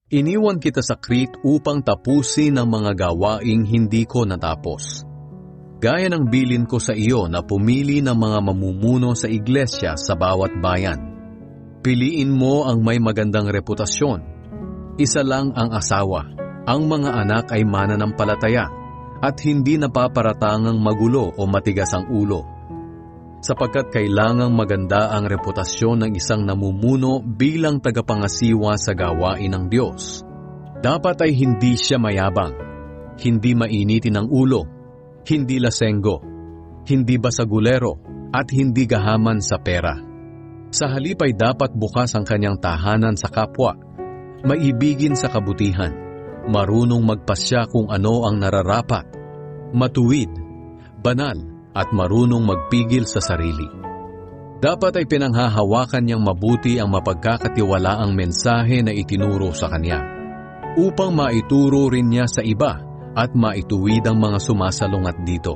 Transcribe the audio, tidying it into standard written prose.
Iniwan kita sa Crete upang tapusin ang mga gawaing hindi ko natapos. Gaya ng bilin ko sa iyo na pumili ng mga mamumuno sa iglesia sa bawat bayan. Piliin mo ang may magandang reputasyon. Isa lang ang asawa. Ang mga anak ay mananampalataya at hindi napaparatangang magulo o matigas ang ulo. Sapagkat kailangang maganda ang reputasyon ng isang namumuno bilang tagapangasiwa sa gawain ng Diyos. Dapat ay hindi siya mayabang, hindi mainitin ang ulo, hindi lasenggo, hindi basagulero, at hindi gahaman sa pera. Sa halip ay dapat bukas ang kanyang tahanan sa kapwa, maibigin sa kabutihan, marunong magpasya kung ano ang nararapat, matuwid, banal, at marunong magpigil sa sarili. Dapat ay pinanghahawakan niyang mabuti ang mapagkakatiwalaang mensahe na itinuro sa kanya, upang maituro rin niya sa iba at maituwid ang mga sumasalungat dito.